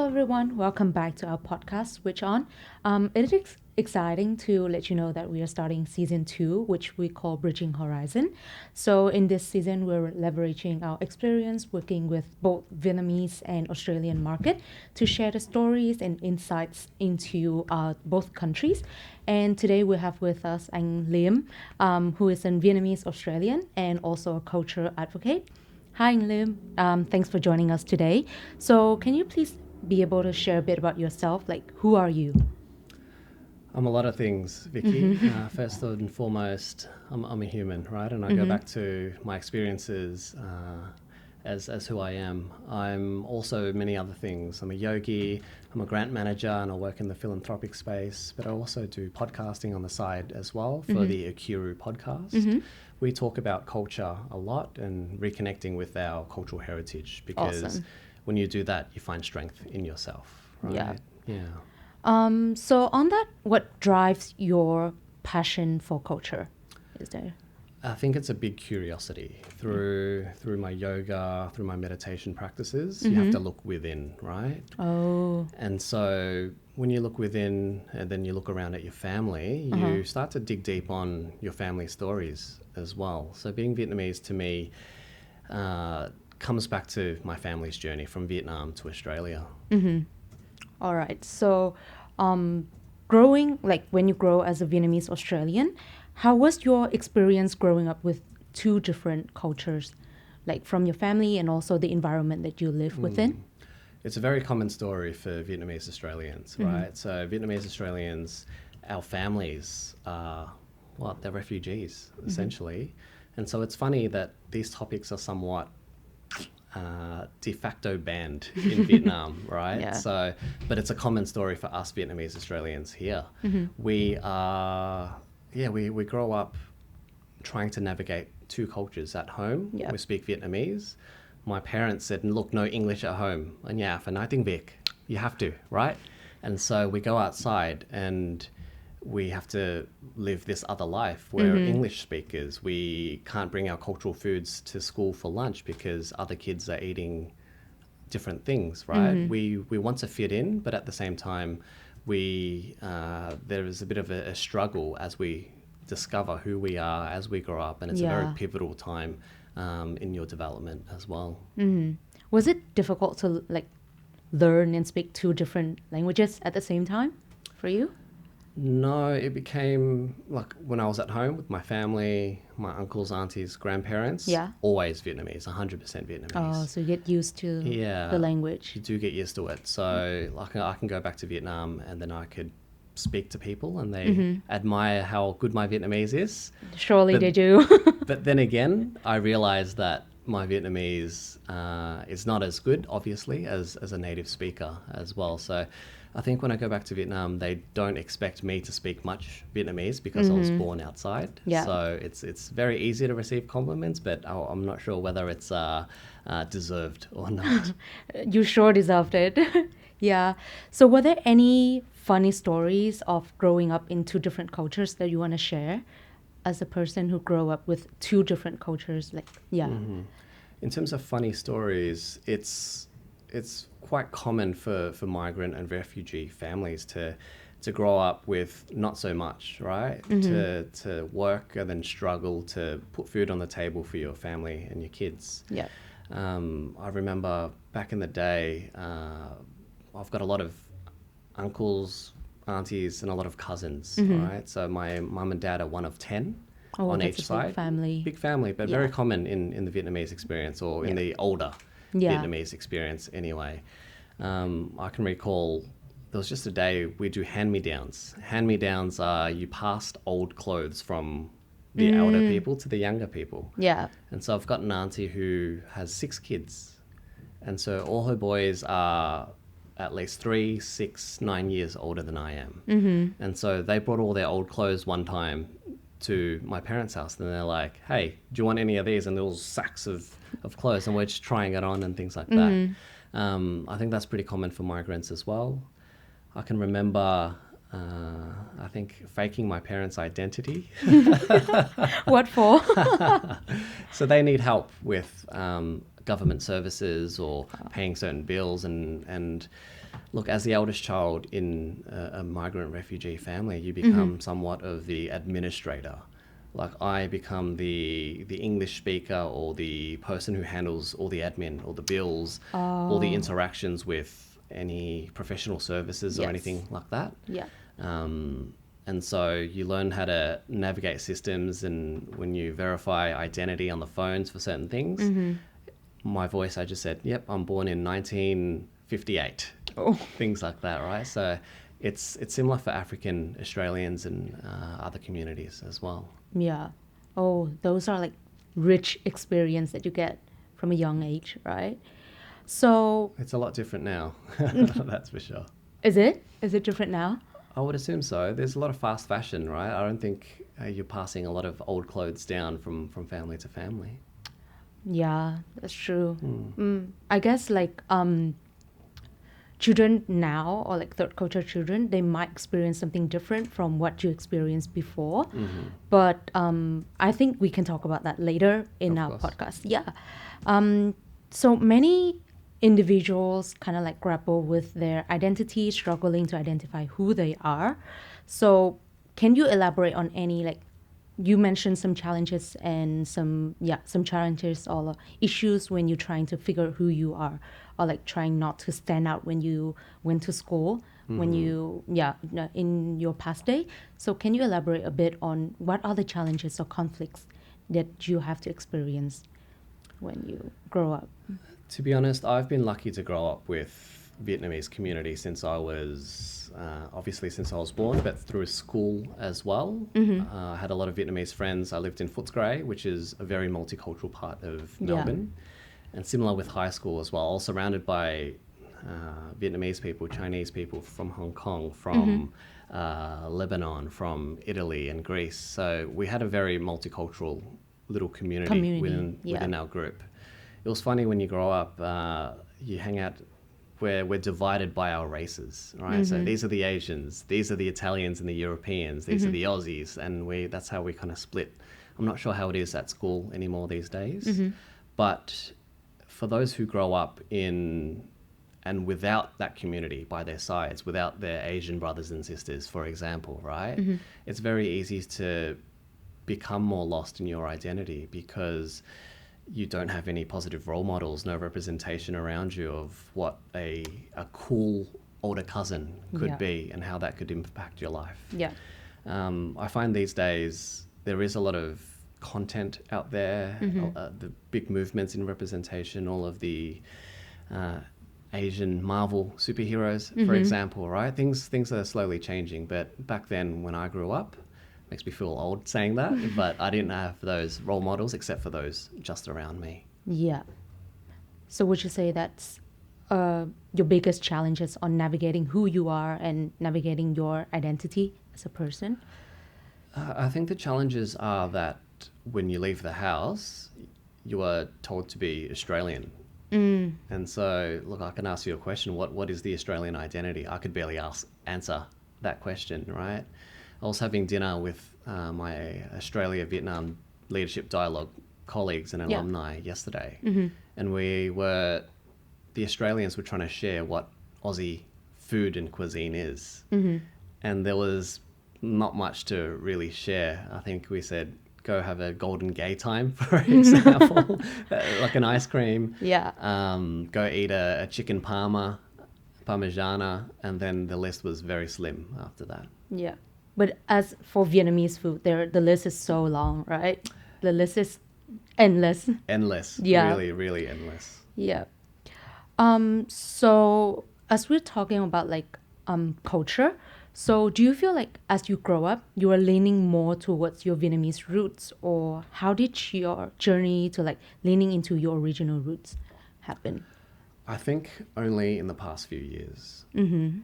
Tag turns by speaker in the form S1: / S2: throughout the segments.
S1: everyone. Welcome back to our podcast, Switch On. It is exciting to let you know that we are starting season 2, which we call Bridging Horizon. So, in this season, we're leveraging our experience working with both Vietnamese and Australian market to share the stories and insights into both countries. And today we have with us anh Liem, who is a Vietnamese-Australian and also a cultural advocate. Hi, anh Liem. Thanks for joining us today. So, can you please be able to share a bit about yourself? Like, who are you?
S2: I'm a lot of things, Vicky. First and foremost, I'm a human, right? And I go back to my experiences as who I am. I'm also many other things. I'm a yogi, I'm a grant manager, and I work in the philanthropic space, but I also do podcasting on the side as well for the Akuru podcast. We talk about culture a lot and reconnecting with our cultural heritage because when you do that, you find strength in yourself, right? Yeah.
S1: So on that, what drives your passion for culture? Is there?
S2: I think it's a big curiosity through my yoga, through my meditation practices. You have to look within, right?
S1: Oh.
S2: And so when you look within and then you look around at your family, you start to dig deep on your family stories as well. So being Vietnamese to me comes back to my family's journey from Vietnam to Australia.
S1: All right. So growing, like when you grow as a Vietnamese Australian, how was your experience growing up with two different cultures, like from your family and also the environment that you live within?
S2: It's a very common story for Vietnamese Australians, right? So Vietnamese Australians, our families are, they're refugees, essentially. And so it's funny that these topics are somewhat de facto banned in Vietnam, right?
S1: Yeah.
S2: So, but it's a common story for us Vietnamese Australians here. We are, we grow up trying to navigate two cultures at home.
S1: Yeah.
S2: We speak Vietnamese. My parents said, look, no English at home. And yeah, for nothing Vic, you have to, right? And so we go outside and we have to live this other life where English speakers, we can't bring our cultural foods to school for lunch because other kids are eating different things, right? We want to fit in, but at the same time, there is a bit of a struggle as we discover who we are as we grow up, and it's a very pivotal time in your development as well.
S1: Was it difficult to learn and speak two different languages at the same time for you?
S2: No, it became like when I was at home with my family, my uncles, aunties, grandparents, always Vietnamese, 100% Vietnamese.
S1: Oh, so you get used to the language.
S2: You do get used to it. So like I can go back to Vietnam and then I could speak to people and they admire how good my Vietnamese is.
S1: Surely they do.
S2: But then again, I realized that my Vietnamese is not as good, obviously, as a native speaker as well. So I think when I go back to Vietnam, they don't expect me to speak much Vietnamese because I was born outside.
S1: Yeah.
S2: So it's very easy to receive compliments, but I'm not sure whether it's deserved or not.
S1: You sure deserved it. Yeah. So were there any funny stories of growing up in two different cultures that you want to share as a person who grew up with two different cultures?
S2: In terms of funny stories, it's quite common for migrant and refugee families to grow up with not so much, right? To work and then struggle to put food on the table for your family and your kids.
S1: Yeah.
S2: I remember back in the day, I've got a lot of uncles, aunties, and a lot of cousins, right? So my mum and dad are one of 10 on each side.
S1: Big family.
S2: Big family, but very common in the Vietnamese experience or in the older Vietnamese experience anyway. I can recall there was just a day we do hand-me-downs. Hand-me-downs are you passed old clothes from the elder people to the younger people.
S1: Yeah.
S2: And so I've got an auntie who has 6 kids. And so all her boys are at least 3, 6, 9 years older than I am. And so they brought all their old clothes one time to my parents' house, and they're like, hey, do you want any of these? And there was sacks of clothes, and we're just trying it on and things like that. I think that's pretty common for migrants as well. I can remember, I think, faking my parents' identity.
S1: What for?
S2: So they need help with government services or paying certain bills, and look, as the eldest child in a migrant refugee family, you become somewhat of the administrator. Like I become the English speaker or the person who handles all the admin, all the bills, all the interactions with any professional services or
S1: Yes.
S2: anything like that.
S1: Yeah.
S2: And so you learn how to navigate systems, and when you verify identity on the phones for certain things, my voice, I just said, yep, I'm born in 1958.
S1: Oh.
S2: Things like that, right? So it's similar for African Australians and other communities as well.
S1: Yeah. Oh, those are like rich experience that you get from a young age, right? So,
S2: It's a lot different now, that's for sure.
S1: is it? Is it different now?
S2: I would assume so. There's a lot of fast fashion, right? I don't think you're passing a lot of old clothes down from family to family.
S1: Yeah, that's true. I guess like children now, or like third culture children, they might experience something different from what you experienced before. But I think we can talk about that later in
S2: Of
S1: our
S2: course.
S1: podcast. Yeah. So many individuals kind of like grapple with their identity, struggling to identify who they are. So can you elaborate on any like you mentioned some challenges and some challenges or issues when you're trying to figure who you are, or like trying not to stand out when you went to school, when you in your past day. So can you elaborate a bit on what are the challenges or conflicts that you have to experience when you grow up?
S2: To be honest, I've been lucky to grow up with Vietnamese community since I was, obviously since I was born, but through school as well. I had a lot of Vietnamese friends. I lived in Footscray, which is a very multicultural part of
S1: Yeah.
S2: Melbourne. And similar with high school as well, all surrounded by Vietnamese people, Chinese people from Hong Kong, from Lebanon, from Italy and Greece. So we had a very multicultural little community within our group. It was funny when you grow up, you hang out where we're divided by our races, right? So these are the Asians, these are the Italians and the Europeans, these are the Aussies, and that's how we kind of split. I'm not sure how it is at school anymore these days, but for those who grow up in and without that community by their sides, without their Asian brothers and sisters, for example, right? It's very easy to become more lost in your identity because you don't have any positive role models, no representation around you of what a cool older cousin could be and how that could impact your life.
S1: Yeah.
S2: I find these days there is a lot of content out there, the big movements in representation, all of the Asian Marvel superheroes, for example, right? Things are slowly changing, but back then when I grew up, makes me feel old saying that, but I didn't have those role models except for those just around me.
S1: Yeah. So would you say that's your biggest challenges on navigating who you are and navigating your identity as a person?
S2: I think the challenges are that when you leave the house, you are told to be Australian. And so, look, I can ask you a question. What is the Australian identity? I could barely answer that question, right? I was having dinner with my Australia-Vietnam Leadership Dialogue colleagues and alumni yesterday. And the Australians were trying to share what Aussie food and cuisine is. And there was not much to really share. I think we said, go have a golden gay time, for example, like an ice cream.
S1: Yeah.
S2: Go eat a chicken parmigiana, and then the list was very slim after that.
S1: Yeah. But as for Vietnamese food, the list is so long, right? The list is endless.
S2: Endless.
S1: Yeah.
S2: Really, really endless.
S1: Yeah. So as we're talking about like culture, so do you feel like as you grow up, you are leaning more towards your Vietnamese roots, or how did your journey to like leaning into your original roots happen?
S2: I think only in the past few years,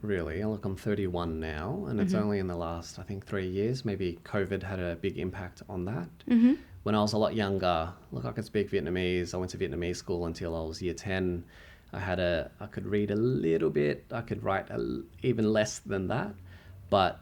S2: really. Look, I'm 31 now, and it's only in the last, I think, 3 years. Maybe COVID had a big impact on that. When I was a lot younger, look, I could speak Vietnamese. I went to Vietnamese school until I was year 10. I could read a little bit. I could write even less than that. But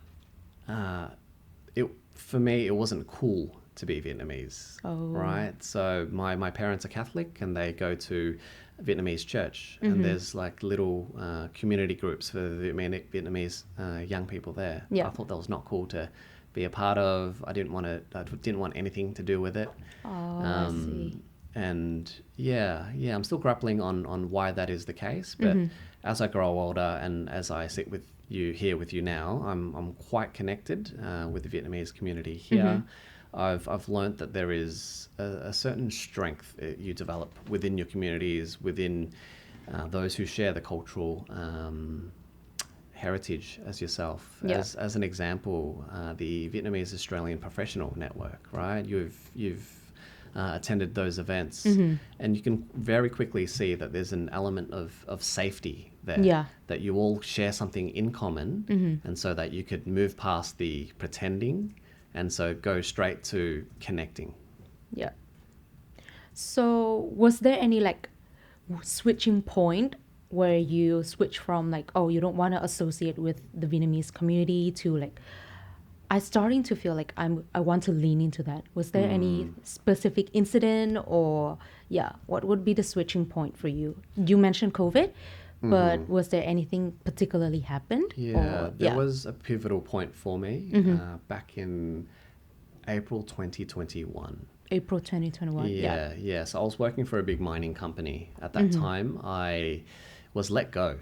S2: for me, it wasn't cool to be Vietnamese, right? So my parents are Catholic, and they go to Vietnamese church, and there's like little community groups for the Vietnamese young people there.
S1: Yeah.
S2: I thought that was not cool to be a part of. I didn't want anything to do with it.
S1: Oh, I see.
S2: And I'm still grappling on why that is the case. But as I grow older and as I sit with you here with you now, I'm quite connected with the Vietnamese community here. I've learned that there is a certain strength you develop within your communities, within those who share the cultural heritage as yourself.
S1: Yeah.
S2: As an example, the Vietnamese-Australian Professional Network, right? You've attended those events, and you can very quickly see that there's an element of safety there.
S1: Yeah.
S2: That you all share something in common, and so that you could move past the pretending, and so go straight to connecting.
S1: Yeah. So was there any like switching point where you switch from like, oh, you don't want to associate with the Vietnamese community to like, I starting to feel like I want to lean into that. Was there any specific incident or what would be the switching point for you? You mentioned COVID, but was there anything particularly happened?
S2: There was a pivotal point for me back in April 2021.
S1: April 2021.
S2: Yeah. So I was working for a big mining company. At that time, I was let go.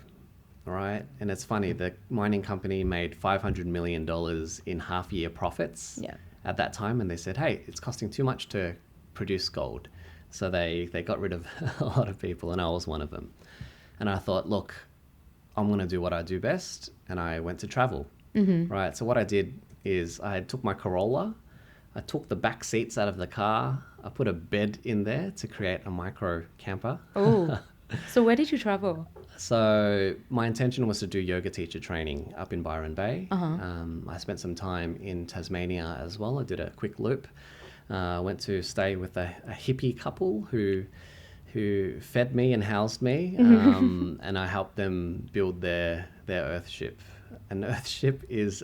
S2: All right. And it's funny, the mining company made $500 million in half-year profits at that time. And they said, hey, it's costing too much to produce gold. So they got rid of a lot of people, and I was one of them. And I thought, look, I'm going to do what I do best. And I went to travel. Right. So what I did is I took my Corolla. I took the back seats out of the car. I put a bed in there to create a micro camper.
S1: Oh, so where did you travel?
S2: So my intention was to do yoga teacher training up in Byron Bay. I spent some time in Tasmania as well. I did a quick loop. Went to stay with a hippie couple who fed me and housed me, and I helped them build their earthship. An earthship is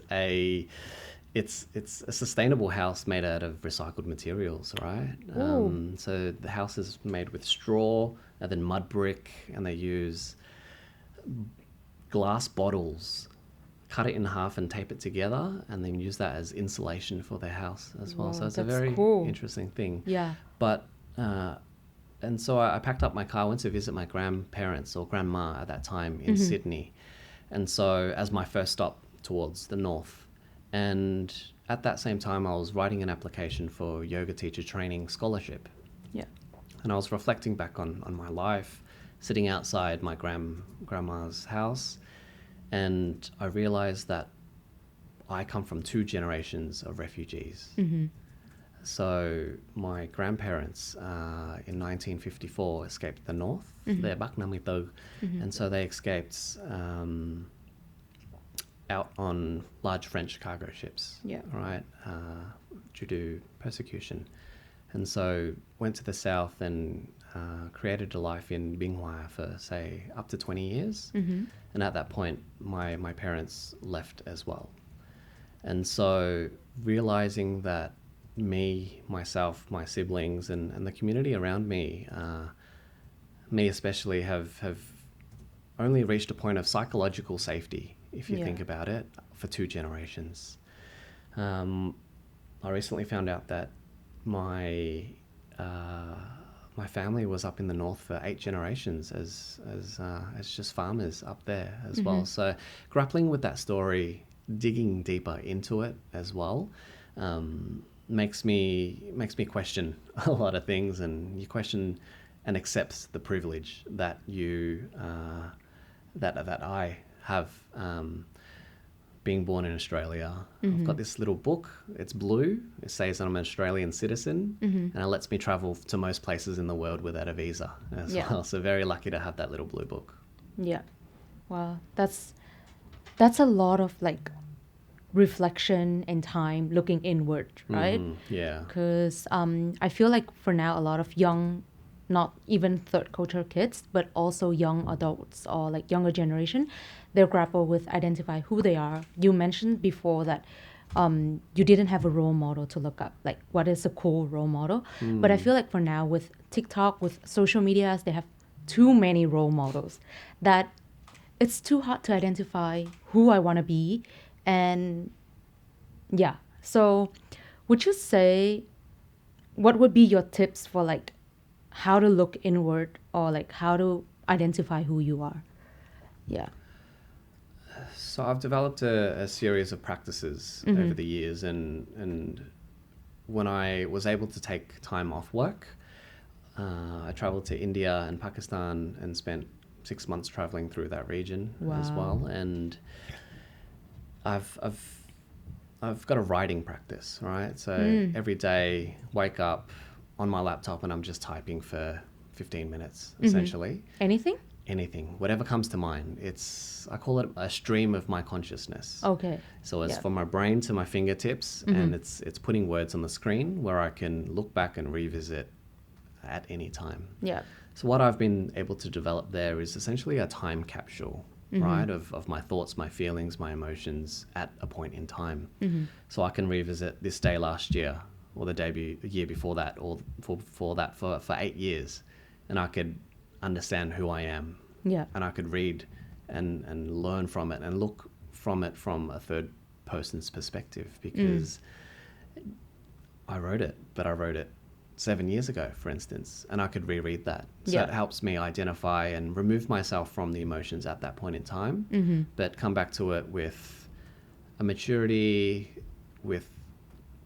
S2: it's a sustainable house made out of recycled materials, right? So the house is made with straw and then mud brick, and they use glass bottles, cut it in half and tape it together, and then use that as insulation for their house as well. So it's a very interesting thing.
S1: Yeah.
S2: But and so I packed up my car, went to visit my grandparents or grandma at that time in Sydney, and so as my first stop towards the north. And at that same time, I was writing an application for yoga teacher training scholarship.
S1: Yeah.
S2: And I was reflecting back on my life, sitting outside my grandma's house, and I realized that I come from 2 generations of refugees. So my grandparents in 1954 escaped the north. They're Bắc Nam Tơ, and so they escaped out on large French cargo ships, right, due to persecution. And so went to the south and created a life in Binh Hoa for, say, up to 20 years. And at that point, my parents left as well. And so realizing that me, myself, my siblings, and the community around me, me especially, have only reached a point of psychological safety, if you think about it, for 2 generations. I recently found out that my family was up in the north for 8 generations as just farmers up there as well. So grappling with that story, digging deeper into it as well, makes me question a lot of things, and you question and accept the privilege that you that I have, being born in Australia. I've got this little book. It's blue. It says I'm an Australian citizen, and it lets me travel to most places in the world without a visa as well. So very lucky to have that little blue book.
S1: Yeah. Wow. That's a lot of like reflection and time looking inward, right?
S2: Yeah.
S1: Because I feel like for now a lot of young, not even third culture kids, but also young adults or like younger generation, they grapple with identify who they are. You mentioned before that you didn't have a role model to look up, like what is a cool role model. But I feel like for now with TikTok, with social medias, they have too many role models that it's too hard to identify who I want to be. And yeah, so would you say, what would be your tips for like how to look inward or like how to identify who you are? Yeah.
S2: So I've developed a series of practices over the years, and when I was able to take time off work, I traveled to India and Pakistan and spent 6 months traveling through that region as
S1: Wow.
S2: well. And I've got a writing practice, right? So every day, wake up on my laptop and I'm just typing for 15 minutes, essentially.
S1: Anything?
S2: Anything, whatever comes to mind. I call it a stream of my consciousness.
S1: Okay.
S2: So it's
S1: Yeah.
S2: from my brain to my fingertips, and it's putting words on the screen where I can look back and revisit at any time.
S1: Yeah.
S2: So what I've been able to develop there is essentially a time capsule, right, of my thoughts, my feelings, my emotions at a point in time. So I can revisit this day last year, or the year before that, or before that for 8 years, and I could understand who I am.
S1: Yeah.
S2: And I could read and learn from it and look from it from a third person's perspective, because I wrote it, but I wrote it 7 years ago, for instance, and I could reread that. So
S1: Yeah.
S2: it helps me identify and remove myself from the emotions at that point in time, but come back to it with a maturity, with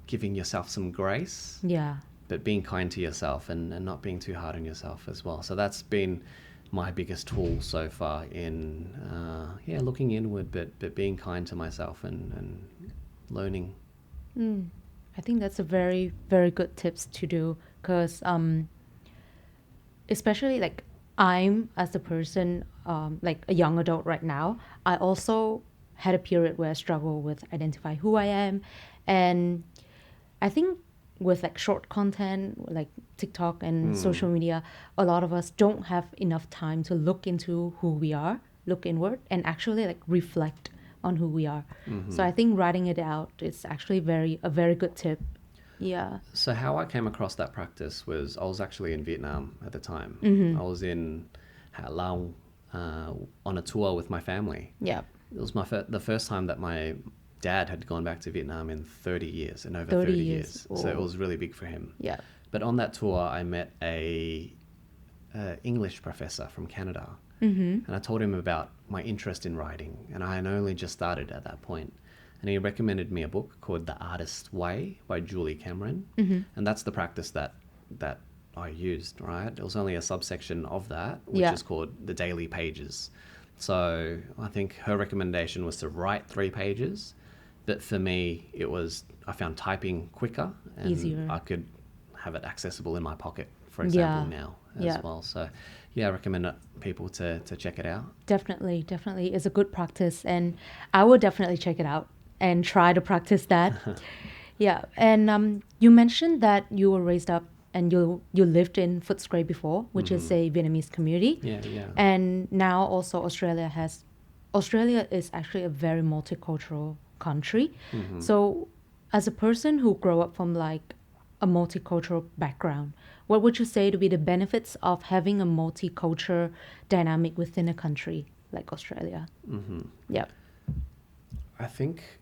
S2: giving yourself some grace,
S1: Yeah.
S2: but being kind to yourself and not being too hard on yourself as well. So that's been my biggest tool so far in, looking inward, but being kind to myself and learning.
S1: I think that's a very, very good tips to do, because especially like I'm as a person, like a young adult right now, I also had a period where I struggle with identify who I am. And I think with like short content like TikTok and social media, a lot of us don't have enough time to look into who we are, look inward, and actually like reflect on who we are. So I think writing it out is actually a very good tip. Yeah.
S2: So how I came across that practice was I was actually in Vietnam at the time. I was in Ha Long on a tour with my family.
S1: Yeah.
S2: It was the first time that my dad had gone back to Vietnam in 30 years, in over
S1: 30
S2: 30
S1: years.
S2: years. So it
S1: Oh.
S2: was really big for him.
S1: Yeah.
S2: But on that tour, I met a English professor from Canada, and I told him about my interest in writing, and I had only just started at that point. And he recommended me a book called The Artist's Way by Julie Cameron, and that's the practice that I used. Right, it was only a subsection of that, which
S1: Yeah.
S2: is called the daily pages. So I think her recommendation was to write 3 pages, but for me, I found typing quicker, and
S1: Easier.
S2: I could have it accessible in my pocket, for
S1: Yeah.
S2: example, now as
S1: Yeah.
S2: well. So yeah, I recommend people to check it out.
S1: Definitely, definitely is a good practice, and I would definitely check it out and try to practice that. Yeah, and you mentioned that you were raised up and you lived in Footscray before, which is a Vietnamese community,
S2: Yeah.
S1: and now also Australia is actually a very multicultural country. So, as a person who grew up from like a multicultural background, what would you say to be the benefits of having a multicultural dynamic within a country like Australia? Yeah.
S2: I think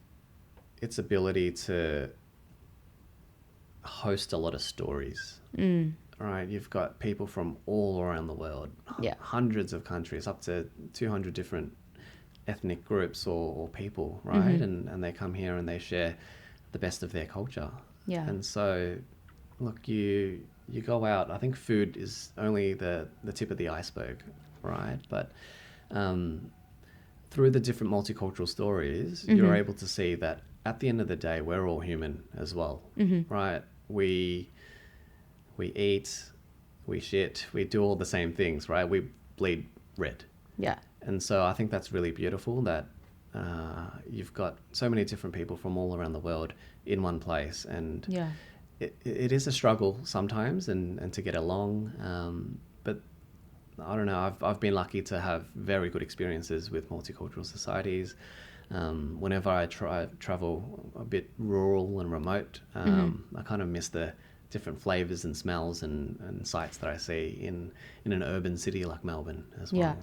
S2: its ability to host a lot of stories. Right, you've got people from all around the world,
S1: Yeah.
S2: hundreds of countries, up to 200 different ethnic groups or people, right? And they come here and they share the best of their culture.
S1: Yeah.
S2: And so, look, you go out. I think food is only the tip of the iceberg, right? But through the different multicultural stories, you're able to see that at the end of the day, we're all human as well, right? We eat, we shit, we do all the same things, right? We bleed red.
S1: Yeah.
S2: And so I think that's really beautiful that you've got so many different people from all around the world in one place. And
S1: Yeah.
S2: it is a struggle sometimes and to get along. But I don't know, I've been lucky to have very good experiences with multicultural societies. Whenever I travel a bit rural and remote, I kind of miss the different flavors and smells and sights that I see in an urban city like Melbourne as well.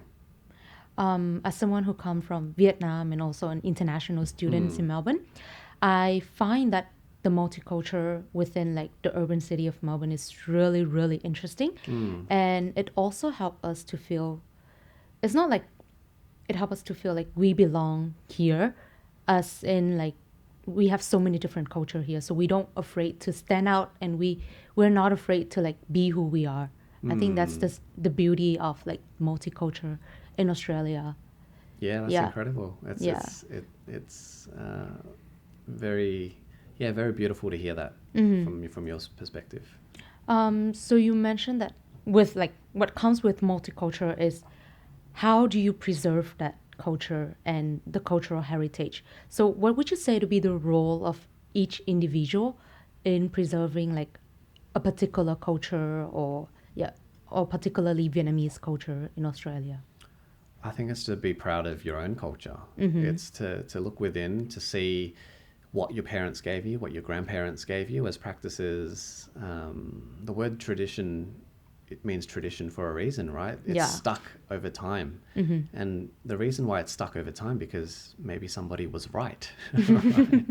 S1: Yeah. As someone who come from Vietnam and also an international student in Melbourne, I find that the multicultural within like the urban city of Melbourne is really, really interesting. And it also helped us to feel, it's not like, it helped us to feel like we belong here, as in like we have so many different culture here. So we don't afraid to stand out, and we're not afraid to like be who we are. I think that's the beauty of like multicultural in Australia.
S2: Yeah, that's
S1: Yeah.
S2: incredible.
S1: Yeah.
S2: It's very very beautiful to hear that from your perspective.
S1: So you mentioned that with like what comes with multicultural is how do you preserve that culture and the cultural heritage? So what would you say to be the role of each individual in preserving like a particular culture or particularly Vietnamese culture in Australia?
S2: I think it's to be proud of your own culture. It's to look within, to see what your parents gave you, what your grandparents gave you as practices. The word tradition, it means tradition for a reason, right? It's
S1: Yeah.
S2: stuck over time. And the reason why it's stuck over time, because maybe somebody was right. Right?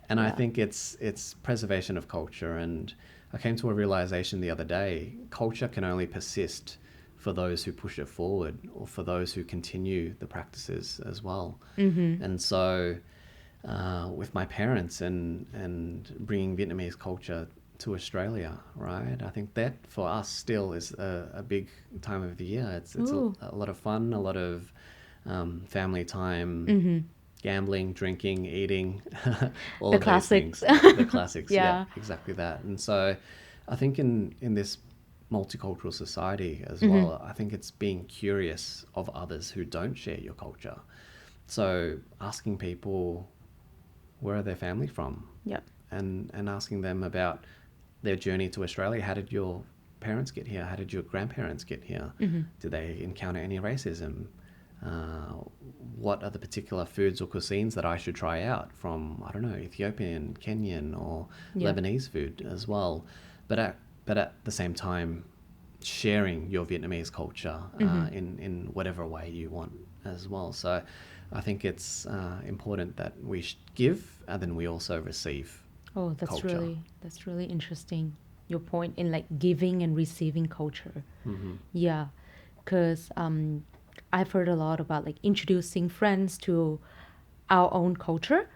S2: And I think it's preservation of culture. And I came to a realization the other day, culture can only persist for those who push it forward, or for those who continue the practices as well. And so with my parents and bringing Vietnamese culture to Australia, right? I think that for us still is a big time of the year. It's a lot of fun, a lot of family time, gambling, drinking, eating, all
S1: The
S2: of
S1: classics.
S2: those things. The classics,
S1: Yeah.
S2: yeah, exactly that. And so I think in this multicultural society as well, I think it's being curious of others who don't share your culture. So asking people, where are their family from?
S1: Yep.
S2: And asking them about their journey to Australia. How did your parents get here? How did your grandparents get here? Did they encounter any racism? What are the particular foods or cuisines that I should try out from, I don't know, Ethiopian, Kenyan, or Lebanese food as well? But at the same time, sharing your Vietnamese culture in whatever way you want as well. So I think it's important that we give, and then we also receive.
S1: Oh,
S2: Culture.
S1: that's really interesting. Your point in like giving and receiving culture. Yeah, because I've heard a lot about like introducing friends to our own culture,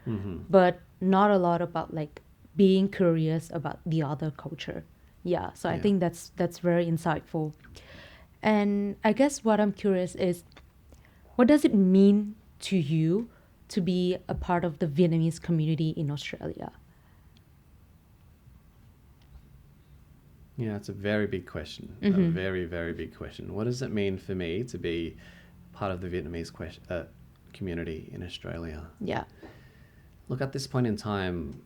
S1: but not a lot about like being curious about the other culture. Yeah, so I
S2: Yeah.
S1: think that's very insightful. And I guess what I'm curious is, what does it mean to you to be a part of the Vietnamese community in Australia?
S2: Yeah, it's a very big question. A very, very big question. What does it mean for me to be part of the Vietnamese community in Australia?
S1: Yeah.
S2: Look, at this point in time,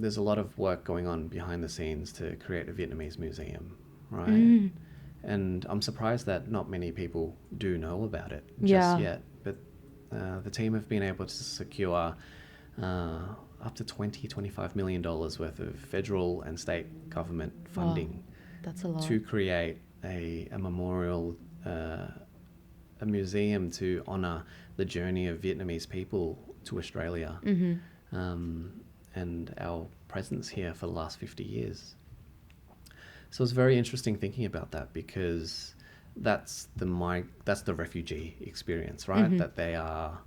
S2: there's a lot of work going on behind the scenes to create a Vietnamese museum, right? And I'm surprised that not many people do know about it just yet. But the team have been able to secure up to $25 million worth of federal and state government funding
S1: That's a lot.
S2: to create a memorial, a museum to honour the journey of Vietnamese people to Australia, and our presence here for the last 50 years. So it's very interesting thinking about that, because that's the refugee experience, right? That they are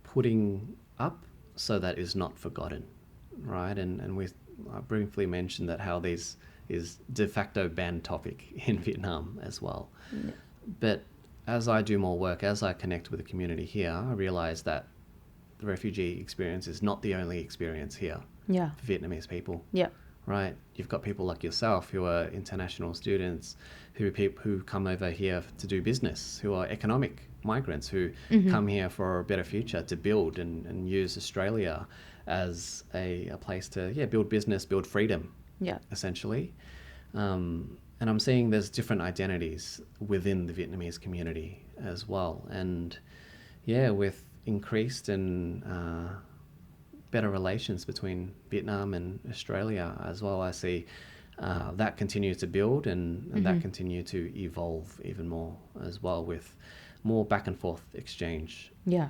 S2: putting up so that is not forgotten, right? And I briefly mentioned that how this is de facto banned topic in Vietnam as well.
S1: Yeah.
S2: But as I do more work, as I connect with the community here, I realize that the refugee experience is not the only experience here
S1: Yeah.
S2: for Vietnamese people.
S1: Yeah.
S2: Right, you've got people like yourself who are international students, who come over here to do business, who are economic migrants, who come here for a better future, to build and use Australia as a place to build business, build freedom, essentially. And I'm seeing there's different identities within the Vietnamese community as well. And with increased and better relations between Vietnam and Australia as well. I see that continue to build and that continue to evolve even more as well, with more back and forth exchange.
S1: Yeah.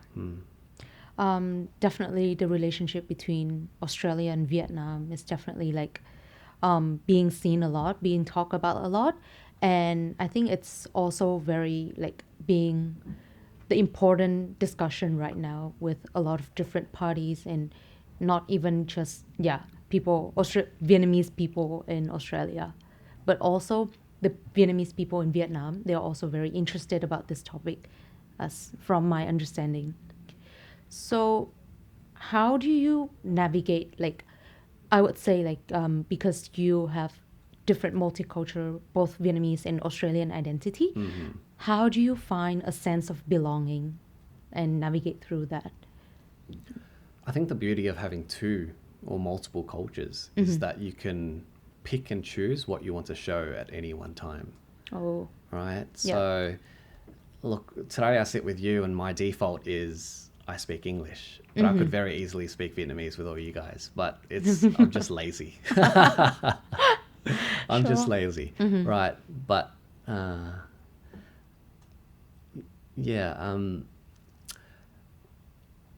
S1: Definitely the relationship between Australia and Vietnam is definitely like being seen a lot, being talked about a lot. And I think it's also very like being the important discussion right now with a lot of different parties, and not even just, people, Vietnamese people in Australia, but also the Vietnamese people in Vietnam. They're also very interested about this topic, as from my understanding. So, how do you navigate, like, I would say, like, because you have different multicultural, both Vietnamese and Australian identity, how do you find a sense of belonging and navigate through that?
S2: I think the beauty of having two or multiple cultures is that you can pick and choose what you want to show at any one time,
S1: Oh,
S2: right?
S1: Yeah.
S2: So, look, today I sit with you and my default is I speak English, but I could very easily speak Vietnamese with all you guys, but I'm just lazy. I'm just
S1: Sure.
S2: lazy, right? But yeah,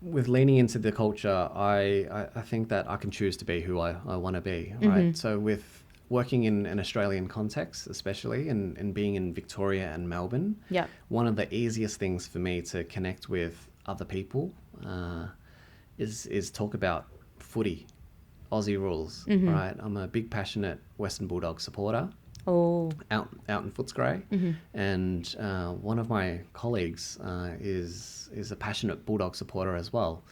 S2: with leaning into the culture, I think that I can choose to be who I want to be, right? So with working in an Australian context, especially, and being in Victoria and Melbourne,
S1: Yeah.
S2: one of the easiest things for me to connect with other people is talk about footy, Aussie rules, right? I'm a big passionate Western Bulldog supporter.
S1: Oh,
S2: Out in Footscray, and one of my colleagues is a passionate Bulldog supporter as well.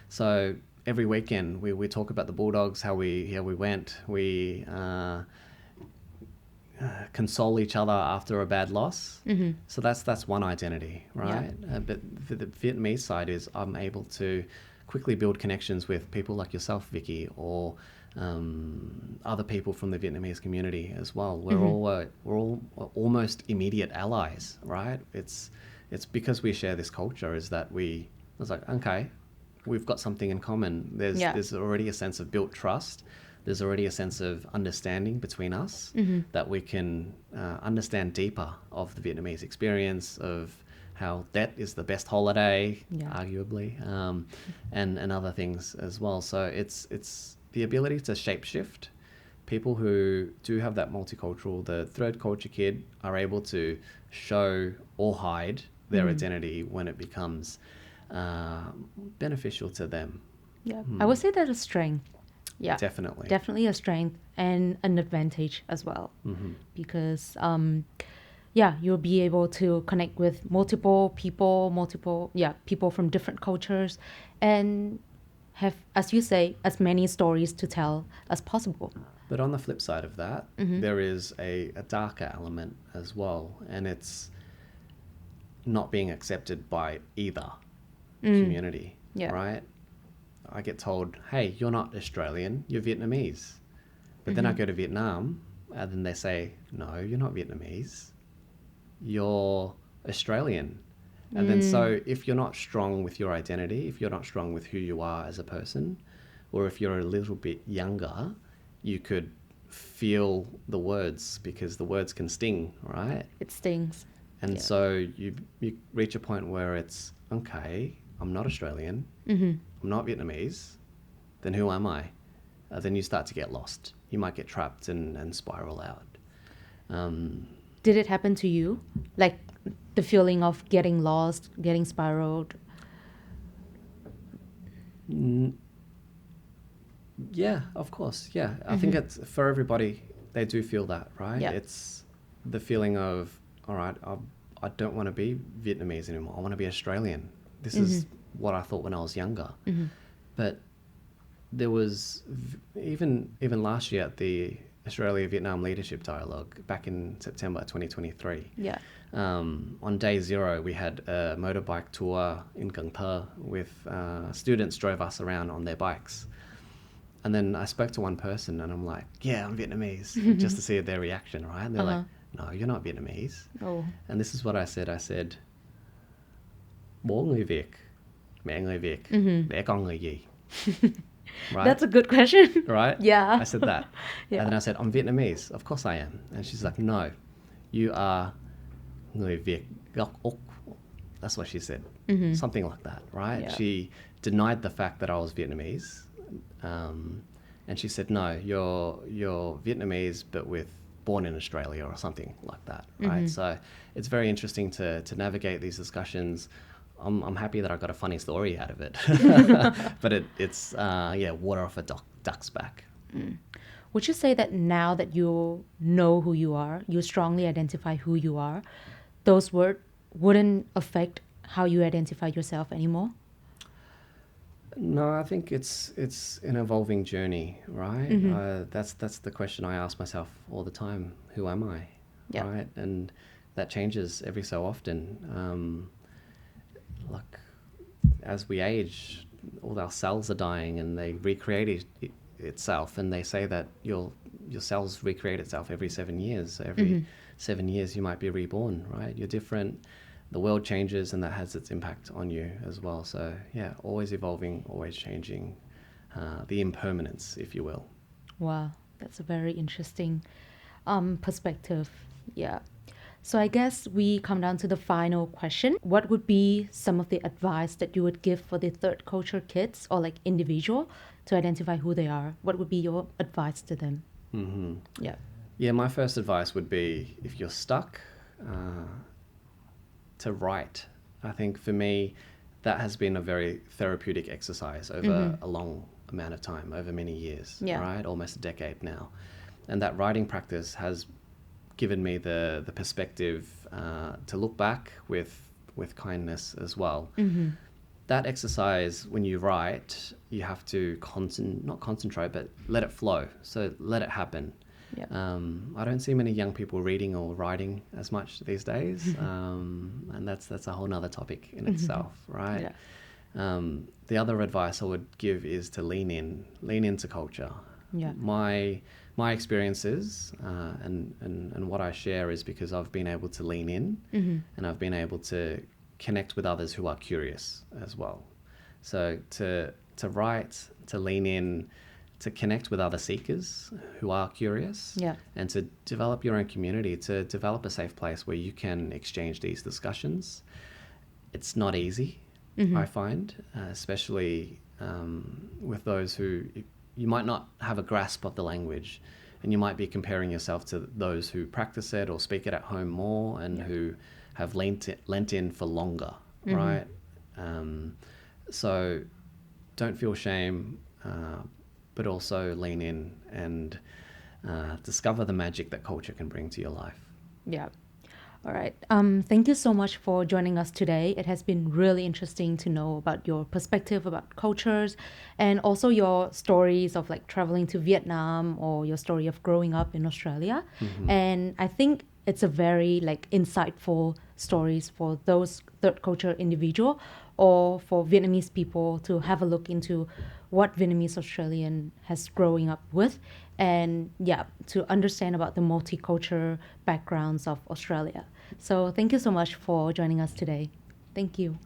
S2: So every weekend we talk about the Bulldogs, how we went, we console each other after a bad loss. So that's one identity, right? But for the Vietnamese side is I'm able to quickly build connections with people like yourself, Vicky, or other people from the Vietnamese community as well. We're all almost immediate allies, right? It's because we share this culture is that it's like, okay, we've got something in common. There's already a sense of built trust. There's already a sense of understanding between us that we can understand deeper of the Vietnamese experience, of how that is the best holiday, arguably, and other things as well. So it's the ability to shapeshift. People who do have that multicultural, the third culture kid, are able to show or hide their identity when it becomes beneficial to them.
S1: yeah. I would say that's a strength. Yeah.
S2: Definitely.
S1: Definitely a strength and an advantage as well. Because, you'll be able to connect with multiple people, people from different cultures, and have, as you say, as many stories to tell as possible.
S2: But on the flip side of that, there is a darker element as well, and it's not being accepted by either community,
S1: Yeah.
S2: right? I get told, hey, you're not Australian, you're Vietnamese. But then I go to Vietnam, and then they say, no, you're not Vietnamese, you're Australian. And then so if you're not strong with your identity, if you're not strong with who you are as a person, or if you're a little bit younger, you could feel the words, because the words can sting, right?
S1: It stings.
S2: And so you reach a point where it's, okay, I'm not Australian, I'm not Vietnamese, then who am I? Then you start to get lost. You might get trapped and spiral out.
S1: Did it happen to you? Like the feeling of getting lost, getting spiraled?
S2: Yeah, of course. Yeah. I think it's for everybody, they do feel that, right?
S1: Yeah.
S2: It's the feeling of, all right, I don't want to be Vietnamese anymore. I want to be Australian. This is what I thought when I was younger. But there was, even last year at the Australia-Vietnam Leadership Dialogue back in September 2023.
S1: Yeah.
S2: On day 0, we had a motorbike tour in Cần Thơ with students drove us around on their bikes. And then I spoke to one person and I'm like, yeah, I'm Vietnamese, just to see their reaction, right? And they're like, no, you're not Vietnamese.
S1: Oh.
S2: And this is what I said. I said, bố người Việt, mẹ người Việt, đẻ con người gì? right?
S1: That's a good question.
S2: Right?
S1: Yeah.
S2: I said that.
S1: Yeah.
S2: And then I said, I'm Vietnamese. Of course I am. And she's like, no, you are người Việt gốc Úc. That's what she said. Something like that, right?
S1: Yeah.
S2: She denied the fact that I was Vietnamese. And she said, no, you're Vietnamese, but born in Australia or something like that, right? So it's very interesting to navigate these discussions. I'm happy that I got a funny story out of it, but it's water off a duck's back.
S1: Would you say that now that you know who you are, you strongly identify who you are, those words wouldn't affect how you identify yourself anymore?
S2: No, I think it's an evolving journey, right? That's the question I ask myself all the time. Who am I?
S1: Yeah.
S2: Right? And that changes every so often. Like as we age, all our cells are dying and they recreate itself. And they say that your cells recreate itself every 7 years. So every 7 years you might be reborn, right? You're different. The world changes and that has its impact on you as well. So yeah, always evolving, always changing, the impermanence, if you will.
S1: Wow, that's a very interesting perspective. Yeah. So I guess we come down to the final question. What would be some of the advice that you would give for the third culture kids or like individual to identify who they are? What would be your advice to them? Yeah.
S2: Yeah, my first advice would be if you're stuck, to write. I think for me, that has been a very therapeutic exercise over a long amount of time, over many years, right? Almost a decade now. And that writing practice has given me the perspective to look back with kindness as well. That exercise, when you write, you have to not concentrate, but let it flow. So let it happen.
S1: Yep.
S2: I don't see many young people reading or writing as much these days, and that's a whole nother topic in itself, right?
S1: Yeah.
S2: The other advice I would give is to lean into culture.
S1: Yeah.
S2: My experiences and what I share is because I've been able to lean in, and I've been able to connect with others who are curious as well. So to write, to lean in, to connect with other seekers who are curious, and to develop your own community, to develop a safe place where you can exchange these discussions. It's not easy, I find, especially with those who you might not have a grasp of the language, and you might be comparing yourself to those who practice it or speak it at home more and who have lent in for longer, right? So don't feel shame, but also lean in and discover the magic that culture can bring to your life.
S1: Yeah. All right. Thank you so much for joining us today. It has been really interesting to know about your perspective about cultures and also your stories of like traveling to Vietnam or your story of growing up in Australia. And I think it's a very like insightful stories for those third culture individual or for Vietnamese people to have a look into what Vietnamese-Australian has growing up with and to understand about the multicultural backgrounds of Australia. So thank you so much for joining us today. Thank you.